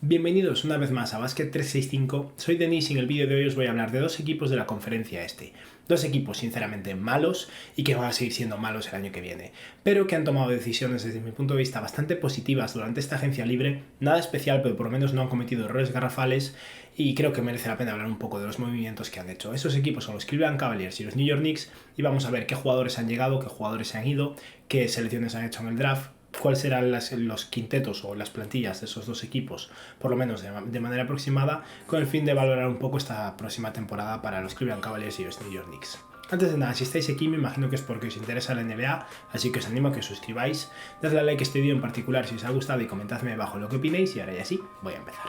Bienvenidos una vez más a Basket 365, soy Denis y en el vídeo de hoy os voy a hablar de dos equipos de la conferencia este. Dos equipos sinceramente malos y que van a seguir siendo malos el año que viene, pero que han tomado decisiones desde mi punto de vista bastante positivas durante esta agencia libre, nada especial pero por lo menos no han cometido errores garrafales y creo que merece la pena hablar un poco de los movimientos que han hecho. Esos equipos son los Cleveland Cavaliers y los New York Knicks y vamos a ver qué jugadores han llegado, qué jugadores se han ido, qué selecciones han hecho en el draft, cuáles serán los quintetos o las plantillas de esos dos equipos, por lo menos de manera aproximada, con el fin de valorar un poco esta próxima temporada para los Cleveland Cavaliers y los New York Knicks. Antes de nada, si estáis aquí me imagino que es porque os interesa la NBA, así que os animo a que os suscribáis, dadle a like a este vídeo en particular si os ha gustado y comentadme abajo lo que opinéis y ahora ya sí, voy a empezar.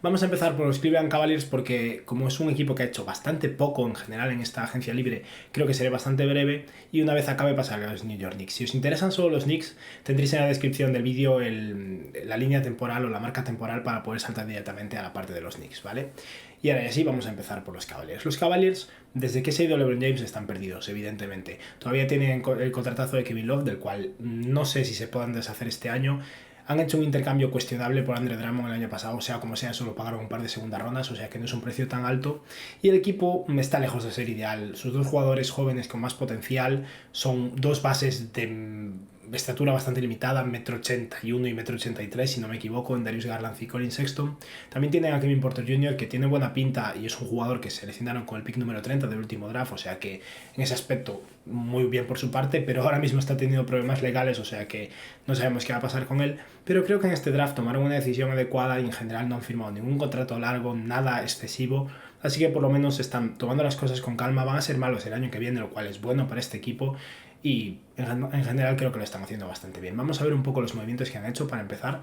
Vamos a empezar por los Cleveland Cavaliers porque como es un equipo que ha hecho bastante poco en general en esta agencia libre, creo que seré bastante breve y una vez acabe pasaré a los New York Knicks. Si os interesan solo los Knicks, tendréis en la descripción del vídeo la línea temporal o la marca temporal para poder saltar directamente a la parte de los Knicks, ¿vale? Y ahora sí, vamos a empezar por los Cavaliers. Los Cavaliers, desde que se ha ido LeBron James, están perdidos, evidentemente. Todavía tienen el contratazo de Kevin Love, del cual no sé si se puedan deshacer este año. Han hecho un intercambio cuestionable por Andre Drummond el año pasado, o sea, como sea, solo pagaron un par de segundas rondas, o sea que no es un precio tan alto. Y el equipo está lejos de ser ideal. Sus dos jugadores jóvenes con más potencial son dos bases de estatura bastante limitada, 1,81 m y 1,83 m, si no me equivoco, en Darius Garland y Colin Sexton. También tienen a Kevin Porter Jr., que tiene buena pinta y es un jugador que seleccionaron con el pick número 30 del último draft, o sea que en ese aspecto muy bien por su parte, pero ahora mismo está teniendo problemas legales, o sea que no sabemos qué va a pasar con él. Pero creo que en este draft tomaron una decisión adecuada y en general no han firmado ningún contrato largo, nada excesivo. Así que por lo menos están tomando las cosas con calma, van a ser malos el año que viene, lo cual es bueno para este equipo y en general creo que lo están haciendo bastante bien. Vamos a ver un poco los movimientos que han hecho para empezar.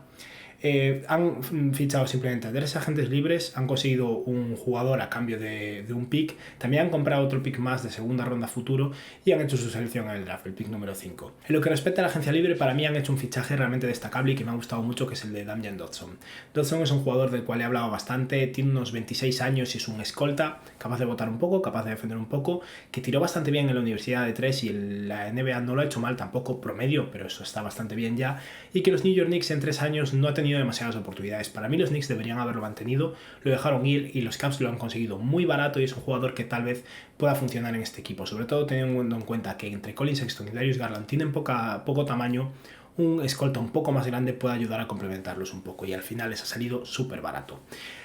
Han fichado simplemente a 3 agentes libres, han conseguido un jugador a cambio de un pick, también han comprado otro pick más de segunda ronda futuro y han hecho su selección en el draft, el pick número 5. En lo que respecta a la agencia libre, para mí han hecho un fichaje realmente destacable y que me ha gustado mucho, que es el de Damian Dotson. Dotson es un jugador del cual he hablado bastante, tiene unos 26 años y es un escolta, capaz de botar un poco, capaz de defender un poco, que tiró bastante bien en la Universidad de 3 y en la NBA no lo ha hecho mal tampoco, promedio, pero eso está bastante bien ya, y que los New York Knicks en 3 años no ha tenido demasiadas oportunidades. Para mí los Knicks deberían haberlo mantenido, lo dejaron ir y los Cavs lo han conseguido muy barato y es un jugador que tal vez pueda funcionar en este equipo, sobre todo teniendo en cuenta que entre Colin Sexton y Darius Garland tienen poco tamaño. Un escolta un poco más grande puede ayudar a complementarlos un poco y al final les ha salido súper barato.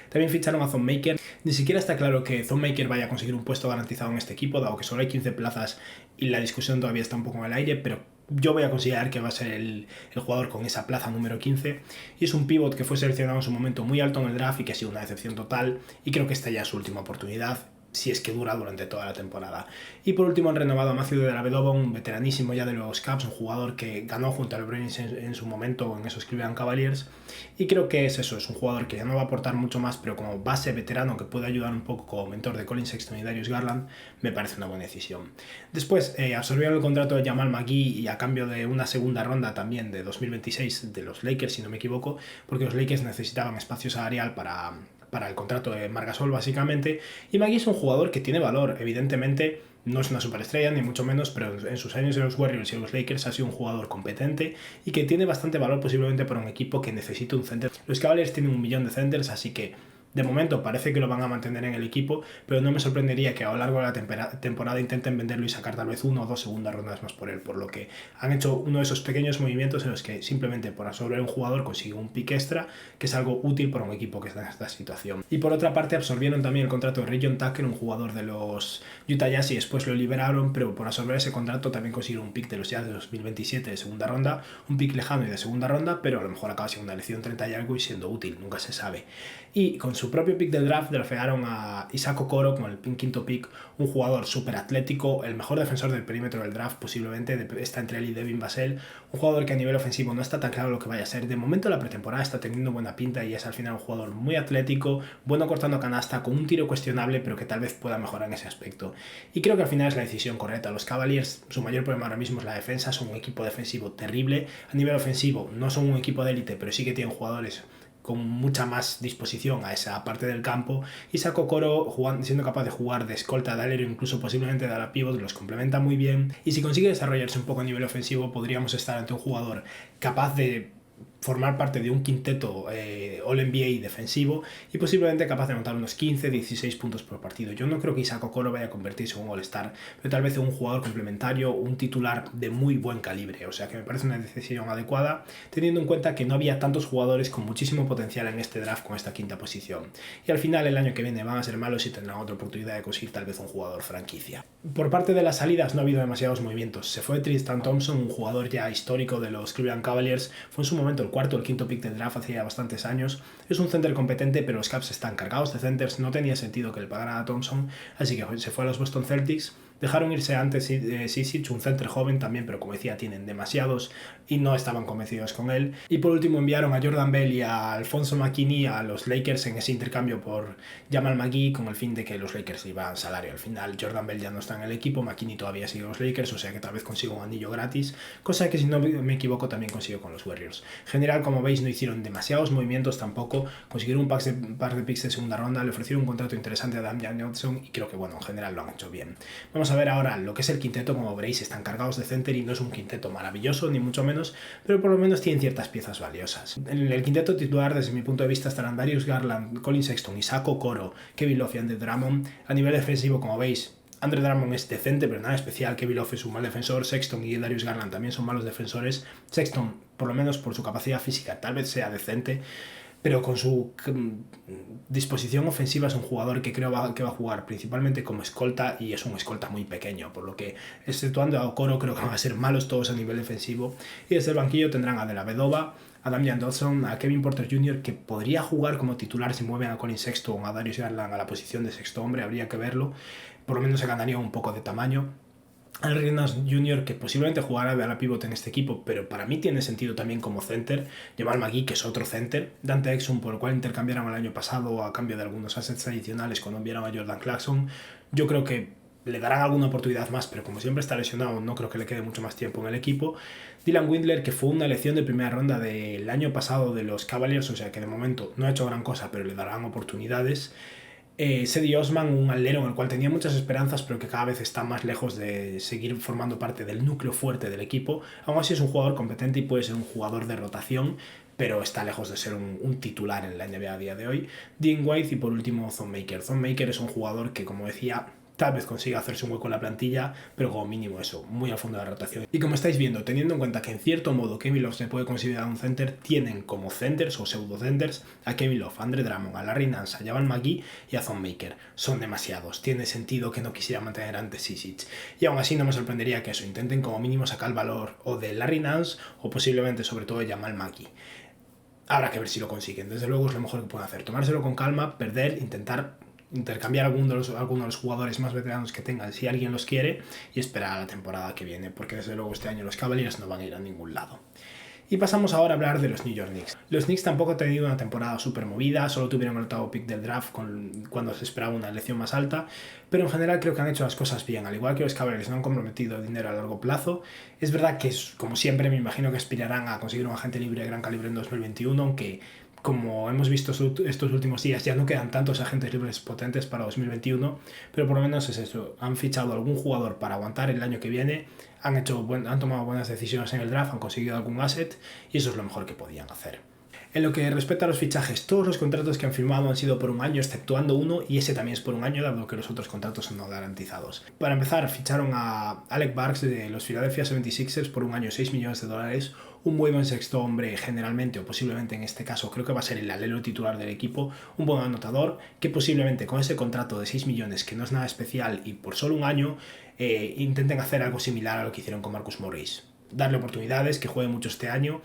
También ficharon a Thon Maker. Ni siquiera está claro que Thon Maker vaya a conseguir un puesto garantizado en este equipo, dado que solo hay 15 plazas y la discusión todavía está un poco en el aire, pero yo voy a considerar que va a ser el jugador con esa plaza número 15 y es un pivot que fue seleccionado en su momento muy alto en el draft y que ha sido una decepción total y creo que esta ya es su última oportunidad, si es que dura durante toda la temporada. Y por último han renovado a Matthew Dellavedova, un veteranísimo ya de los Cavs, un jugador que ganó junto a LeBron en su momento en esos Cleveland Cavaliers, y creo que es eso, es un jugador que ya no va a aportar mucho más, pero como base veterano que puede ayudar un poco como mentor de Colin Sexton y Darius Garland, me parece una buena decisión. Después absorbieron el contrato de Jamal McGee y a cambio de una segunda ronda también de 2026 de los Lakers, si no me equivoco, porque los Lakers necesitaban espacio salarial para el contrato de Marc Gasol básicamente, y McGee es un jugador que tiene valor, evidentemente no es una superestrella ni mucho menos, pero en sus años en los Warriors y en los Lakers ha sido un jugador competente y que tiene bastante valor posiblemente para un equipo que necesita un center. Los Cavaliers tienen 1 millón de centers, así que de momento parece que lo van a mantener en el equipo, pero no me sorprendería que a lo largo de la temporada intenten venderlo y sacar tal vez 1 o 2 segundas rondas más por él, por lo que han hecho uno de esos pequeños movimientos en los que simplemente por absorber un jugador consigue un pick extra, que es algo útil para un equipo que está en esta situación. Y por otra parte absorbieron también el contrato de Region Tucker, un jugador de los Utah Jazz, y después lo liberaron, pero por absorber ese contrato también consiguieron un pick de los Jazz de 2027 de segunda ronda, un pick lejano y de segunda ronda, pero a lo mejor acaba siendo una elección 30 y algo y siendo útil, nunca se sabe. Y con su propio pick del draft draftearon a Isaac Okoro con el quinto pick, un jugador súper atlético, el mejor defensor del perímetro del draft posiblemente, está entre él y Devin Vassell, un jugador que a nivel ofensivo no está tan claro lo que vaya a ser. De momento la pretemporada está teniendo buena pinta y es al final un jugador muy atlético, bueno cortando canasta, con un tiro cuestionable pero que tal vez pueda mejorar en ese aspecto. Y creo que al final es la decisión correcta. Los Cavaliers, su mayor problema ahora mismo es la defensa, son un equipo defensivo terrible, a nivel ofensivo no son un equipo de élite pero sí que tienen jugadores con mucha más disposición a esa parte del campo, y Isaac Okoro siendo capaz de jugar de escolta, de alero, incluso posiblemente de ala pivot, los complementa muy bien, y si consigue desarrollarse un poco a nivel ofensivo podríamos estar ante un jugador capaz de formar parte de un quinteto All-NBA defensivo y posiblemente capaz de anotar unos 15-16 puntos por partido. Yo no creo que Isaac Okoro vaya a convertirse en un All-Star, pero tal vez en un jugador complementario, un titular de muy buen calibre. O sea que me parece una decisión adecuada, teniendo en cuenta que no había tantos jugadores con muchísimo potencial en este draft con esta quinta posición. Y al final, el año que viene van a ser malos y tendrán otra oportunidad de conseguir tal vez un jugador franquicia. Por parte de las salidas no ha habido demasiados movimientos. Se fue Tristan Thompson, un jugador ya histórico de los Cleveland Cavaliers. Fue en su momento el cuarto o el quinto pick del draft hace ya bastantes años. Es un center competente, pero los Cavs están cargados de centers. No tenía sentido que le pagaran a Thompson, así que se fue a los Boston Celtics. Dejaron irse antes Sisic, un center joven también, pero como decía, tienen demasiados y no estaban convencidos con él. Y por último enviaron a Jordan Bell y a Alfonso McKinney a los Lakers en ese intercambio por Jamal McGee, con el fin de que los Lakers iban salario. Al final Jordan Bell ya no está en el equipo, McKinney todavía sigue en los Lakers, o sea que tal vez consiga un anillo gratis, cosa que si no me equivoco también consiguió con los Warriors. En general, como veis, no hicieron demasiados movimientos tampoco, consiguieron un par de picks de segunda ronda, le ofrecieron un contrato interesante a Damian Johnson y creo que bueno, en general lo han hecho bien. Vamos a ver ahora lo que es el quinteto. Como veréis, están cargados de center y no es un quinteto maravilloso ni mucho menos, pero por lo menos tienen ciertas piezas valiosas. En el quinteto titular, desde mi punto de vista, estarán Darius Garland, Colin Sexton, Isaac Okoro, Kevin Love y Andre Drummond. A nivel defensivo, como veis, Andre Drummond es decente, pero nada especial. Kevin Love es un mal defensor. Sexton y Darius Garland también son malos defensores. Sexton, por lo menos por su capacidad física, tal vez sea decente, pero con su disposición ofensiva es un jugador que creo que va a jugar principalmente como escolta, y es un escolta muy pequeño, por lo que, exceptuando a Okoro, creo que van a ser malos todos a nivel defensivo. Y desde el banquillo tendrán a De La Vedova, a Damian Dodson, a Kevin Porter Jr., que podría jugar como titular si mueven a Colin Sexton o a Darius Garland a la posición de sexto hombre, habría que verlo, por lo menos se ganaría un poco de tamaño. Henry Nance Jr., que posiblemente jugará de ala pivot en este equipo, pero para mí tiene sentido también como center. Jamal McGee, que es otro center. Dante Exum, por el cual intercambiaron el año pasado a cambio de algunos assets adicionales cuando enviaron a Jordan Clarkson. Yo creo que le darán alguna oportunidad más, pero como siempre está lesionado, no creo que le quede mucho más tiempo en el equipo. Dylan Windler, que fue una elección de primera ronda del año pasado de los Cavaliers, o sea que de momento no ha hecho gran cosa, pero le darán oportunidades. Cedi Osman, un alero en el cual tenía muchas esperanzas, pero que cada vez está más lejos de seguir formando parte del núcleo fuerte del equipo. Aún así es un jugador competente y puede ser un jugador de rotación, pero está lejos de ser un titular en la NBA a día de hoy. Dean White y por último Thon Maker. Thon Maker es un jugador que, como decía, tal vez consiga hacerse un hueco en la plantilla, pero como mínimo eso, muy al fondo de la rotación. Y como estáis viendo, teniendo en cuenta que en cierto modo Kevin Love se puede considerar un center, tienen como centers o pseudo centers a Kevin Love, a Andre Drummond, a Larry Nance, a Jamal McGee y a Thon Maker. Son demasiados, tiene sentido que no quisiera mantener antes Sisic. Y aún así no me sorprendería que eso, intenten como mínimo sacar el valor o de Larry Nance o posiblemente sobre todo de Jamal McGee. Habrá que ver si lo consiguen, desde luego es lo mejor que pueden hacer, tomárselo con calma, perder, intentar intercambiar alguno de los jugadores más veteranos que tengan si alguien los quiere y esperar a la temporada que viene, porque desde luego este año los Cavaliers no van a ir a ningún lado. Y pasamos ahora a hablar de los New York Knicks. Los Knicks tampoco han tenido una temporada súper movida, solo tuvieron el octavo pick del draft cuando se esperaba una elección más alta, pero en general creo que han hecho las cosas bien. Al igual que los Cavaliers no han comprometido dinero a largo plazo, es verdad que, como siempre, me imagino que aspirarán a conseguir un agente libre de gran calibre en 2021, aunque, como hemos visto estos últimos días, ya no quedan tantos agentes libres potentes para 2021, pero por lo menos es eso, han fichado algún jugador para aguantar el año que viene, han tomado buenas decisiones en el draft, han conseguido algún asset y eso es lo mejor que podían hacer. En lo que respecta a los fichajes, todos los contratos que han firmado han sido por un año, exceptuando uno, y ese también es por un año, dado que los otros contratos son no garantizados. Para empezar, ficharon a Alec Burks de los Philadelphia 76ers por un año, $6 millones, un muy buen sexto hombre generalmente, o posiblemente en este caso creo que va a ser el alero titular del equipo, un buen anotador, que posiblemente con ese contrato de 6 millones, que no es nada especial, y por solo un año, intenten hacer algo similar a lo que hicieron con Marcus Morris. Darle oportunidades, que juegue mucho este año,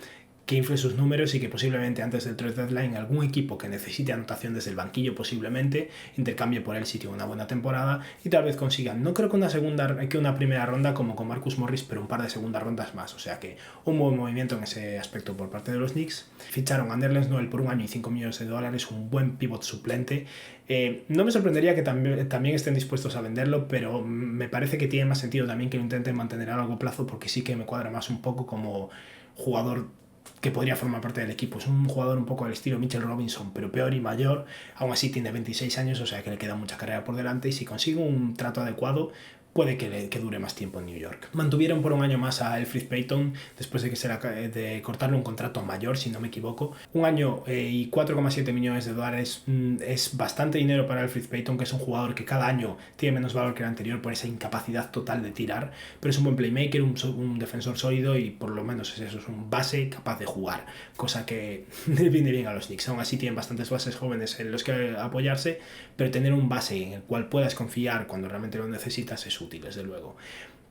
que infle sus números y que posiblemente antes del trade deadline algún equipo que necesite anotación desde el banquillo posiblemente intercambie por él si tiene una buena temporada y tal vez consigan, no creo que una primera ronda como con Marcus Morris, pero un par de segundas rondas más, o sea que un buen movimiento en ese aspecto por parte de los Knicks. Ficharon a Nerlens Noel por un año y $5 millones, un buen pivot suplente. No me sorprendería que también estén dispuestos a venderlo, pero me parece que tiene más sentido también que lo intenten mantener a largo plazo, porque sí que me cuadra más un poco como jugador que podría formar parte del equipo. Es un jugador un poco al estilo Mitchell Robinson, pero peor y mayor. Aún así tiene 26 años, o sea que le queda mucha carrera por delante, y si consigue un trato adecuado, puede que dure más tiempo en New York. Mantuvieron por un año más a Elfrid Payton después de cortarle un contrato mayor, si no me equivoco. Un año y 4,7 millones de dólares es bastante dinero para Elfrid Payton, que es un jugador que cada año tiene menos valor que el anterior por esa incapacidad total de tirar, pero es un buen playmaker, un defensor sólido, y por lo menos es eso, es un base capaz de jugar, cosa que le viene bien a los Knicks. Aún así tienen bastantes bases jóvenes en los que apoyarse, pero tener un base en el cual puedas confiar cuando realmente lo necesitas es útil, desde luego.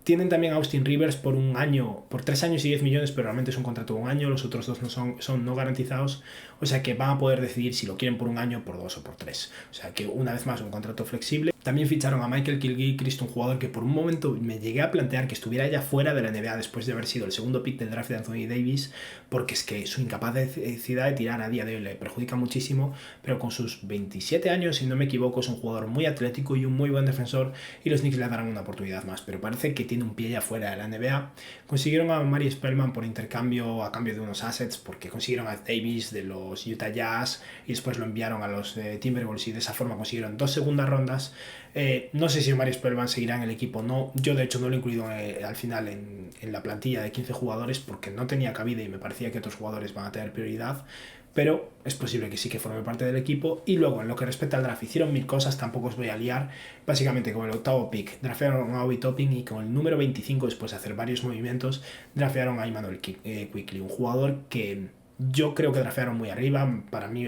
Tienen también a Austin Rivers por 3 años y 10 millones, pero realmente es un contrato de un año, los otros dos son no garantizados, o sea que van a poder decidir si lo quieren por un año, por 2 o por 3. O sea que una vez más un contrato flexible. También ficharon a Michael Gilchrist, un jugador que por un momento me llegué a plantear que estuviera ya fuera de la NBA después de haber sido el segundo pick del draft de Anthony Davis, porque es que su incapacidad de tirar a día de hoy le perjudica muchísimo, pero con sus 27 años, si no me equivoco, es un jugador muy atlético y un muy buen defensor, y los Knicks le darán una oportunidad más, pero parece que tiene un pie ya fuera de la NBA. Consiguieron a Mari Spellman por intercambio, a cambio de unos assets, porque consiguieron a Davis de los Utah Jazz y después lo enviaron a los Timberwolves, y de esa forma consiguieron 2 segundas rondas. No sé si Mari Spellman seguirá en el equipo o no. Yo de hecho no lo he incluido al final en la plantilla de 15 jugadores porque no tenía cabida y me parecía que otros jugadores van a tener prioridad, pero es posible que sí que forme parte del equipo. Y luego, en lo que respecta al draft, hicieron 1000 cosas, tampoco os voy a liar. Básicamente, con el octavo pick, draftearon a Obi Toppin, y con el número 25, después de hacer varios movimientos, draftearon a Immanuel Quickley, un jugador que yo creo que draftearon muy arriba. Para mí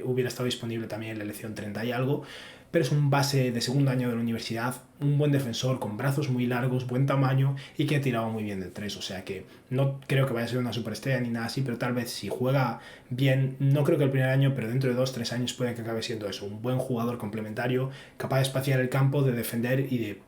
hubiera estado disponible también en la elección 30 y algo, pero es un base de segundo año de la universidad, un buen defensor con brazos muy largos, buen tamaño, y que ha tirado muy bien de 3, o sea que no creo que vaya a ser una superestrella ni nada así, pero tal vez si juega bien, no creo que el primer año, pero dentro de 2-3 años puede que acabe siendo eso, un buen jugador complementario, capaz de espaciar el campo, de defender y de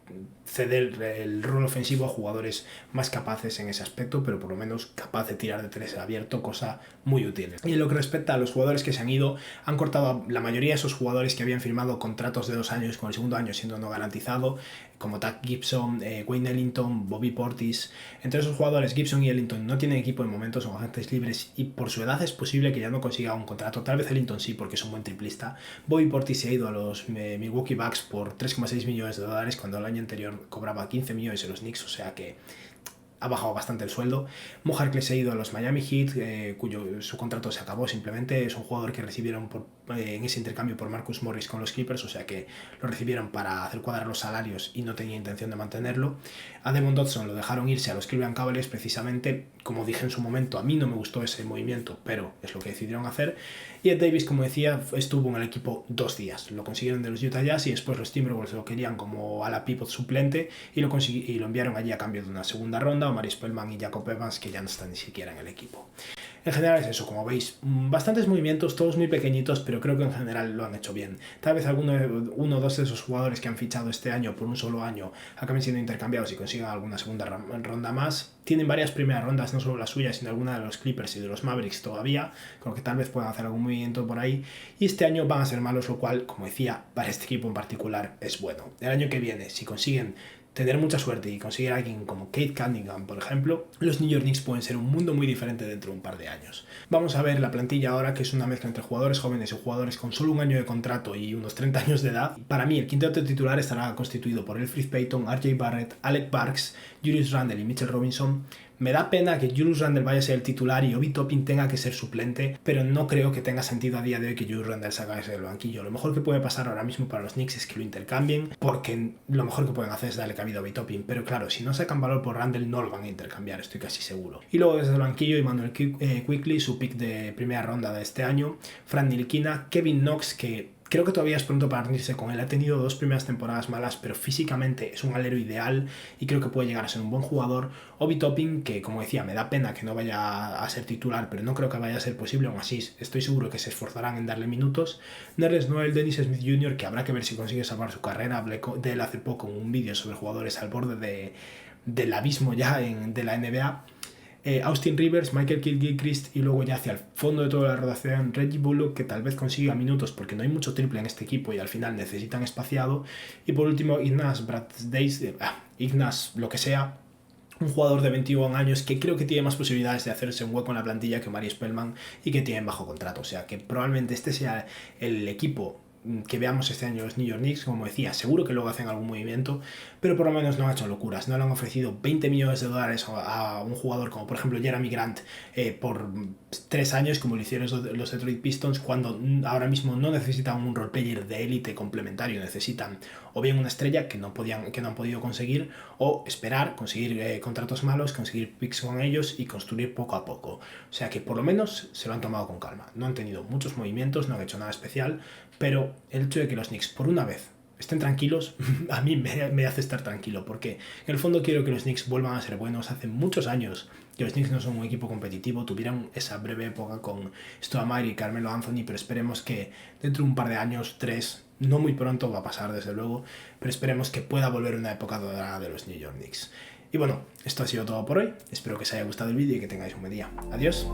ceder el rol ofensivo a jugadores más capaces en ese aspecto, pero por lo menos capaz de tirar de 3 abierto, cosa muy útil. Y en lo que respecta a los jugadores que se han ido, han cortado a la mayoría de esos jugadores que habían firmado contratos de 2 años, con el segundo año siendo no garantizado, como Tag Gibson, Wayne Ellington, Bobby Portis. Entre esos jugadores, Gibson y Ellington no tienen equipo en momentos, son agentes libres, y por su edad es posible que ya no consiga un contrato. Tal vez Ellington sí, porque es un buen triplista. Bobby Portis se ha ido a los Milwaukee Bucks por 3,6 millones de dólares, cuando el año anterior cobraba 15 millones en los Knicks, o sea que ha bajado bastante el sueldo. Mo Harkless se ha ido a los Miami Heat, su contrato se acabó simplemente. Es un jugador que recibieron en ese intercambio por Marcus Morris con los Clippers, o sea que lo recibieron para hacer cuadrar los salarios y no tenía intención de mantenerlo. A Demon Dotson lo dejaron irse a los Cleveland Cavaliers precisamente, como dije en su momento, a mí no me gustó ese movimiento, pero es lo que decidieron hacer. Y Ed Davis, como decía, estuvo en el equipo 2 días. Lo consiguieron de los Utah Jazz, y después los Timberwolves lo querían como ala pivot suplente, y lo enviaron allí a cambio de una segunda ronda, Mari Spellman y Jacob Evans, que ya no están ni siquiera en el equipo. En general es eso, como veis, bastantes movimientos, todos muy pequeñitos, pero creo que en general lo han hecho bien. Tal vez uno o dos de esos jugadores que han fichado este año por un solo año acaben siendo intercambiados y consigan alguna segunda ronda más. Tienen varias primeras rondas, no solo la suya, sino alguna de los Clippers y de los Mavericks todavía, con lo que tal vez puedan hacer algún movimiento por ahí. Y este año van a ser malos, lo cual, como decía, para este equipo en particular es bueno. El año que viene, si consiguen tener mucha suerte y conseguir a alguien como Kate Cunningham, por ejemplo, los New York Knicks pueden ser un mundo muy diferente dentro de un par de años. Vamos a ver la plantilla ahora, que es una mezcla entre jugadores jóvenes y jugadores con solo un año de contrato y unos 30 años de edad. Para mí, el quinteto titular estará constituido por Elfrid Payton, RJ Barrett, Alec Burks, Julius Randle y Mitchell Robinson. Me da pena que Julius Randle vaya a ser el titular y Obi Toppin tenga que ser suplente, pero no creo que tenga sentido a día de hoy que Julius Randle salga del banquillo. Lo mejor que puede pasar ahora mismo para los Knicks es que lo intercambien, porque lo mejor que pueden hacer es darle cabida a Obi Toppin, pero claro, si no sacan valor por Randle no lo van a intercambiar, estoy casi seguro. Y luego desde el banquillo, Immanuel Quickley, su pick de primera ronda de este año, Frank Ntilikina, Kevin Knox, que creo que todavía es pronto para rendirse con él. Ha tenido 2 primeras temporadas malas, pero físicamente es un alero ideal y creo que puede llegar a ser un buen jugador. Obi Toppin, que como decía, me da pena que no vaya a ser titular, pero no creo que vaya a ser posible. Aún así, estoy seguro que se esforzarán en darle minutos. Nerlens Noel, Dennis Smith Jr., que habrá que ver si consigue salvar su carrera. Hablé de él hace poco en un vídeo sobre jugadores al borde del abismo ya de la NBA. Austin Rivers, Michael Gilchrist, y luego ya hacia el fondo de toda la rotación Reggie Bullock, que tal vez consiga minutos porque no hay mucho triple en este equipo y al final necesitan espaciado. Y por último Ignaz lo que sea, un jugador de 21 años que creo que tiene más posibilidades de hacerse un hueco en la plantilla que Mari Spellman y que tiene bajo contrato. O sea que probablemente este sea el equipo que veamos este año los New York Knicks. Como decía, seguro que luego hacen algún movimiento, pero por lo menos no han hecho locuras. No le han ofrecido 20 millones de dólares a un jugador como por ejemplo Jeremy Grant por 3 años, como lo hicieron los Detroit Pistons, cuando ahora mismo no necesitan un roleplayer de élite complementario. Necesitan o bien una estrella que no han podido conseguir, o esperar, conseguir contratos malos, conseguir picks con ellos y construir poco a poco. O sea que por lo menos se lo han tomado con calma. No han tenido muchos movimientos, no han hecho nada especial, pero el hecho de que los Knicks por una vez estén tranquilos, a mí me hace estar tranquilo, porque en el fondo quiero que los Knicks vuelvan a ser buenos. Hace muchos años que los Knicks no son un equipo competitivo, tuvieron esa breve época con Stoudemire y Carmelo Anthony, pero esperemos que dentro de un par de años, 3, no muy pronto, va a pasar desde luego, pero esperemos que pueda volver una época dorada de los New York Knicks. Y bueno, esto ha sido todo por hoy, espero que os haya gustado el vídeo y que tengáis un buen día. Adiós.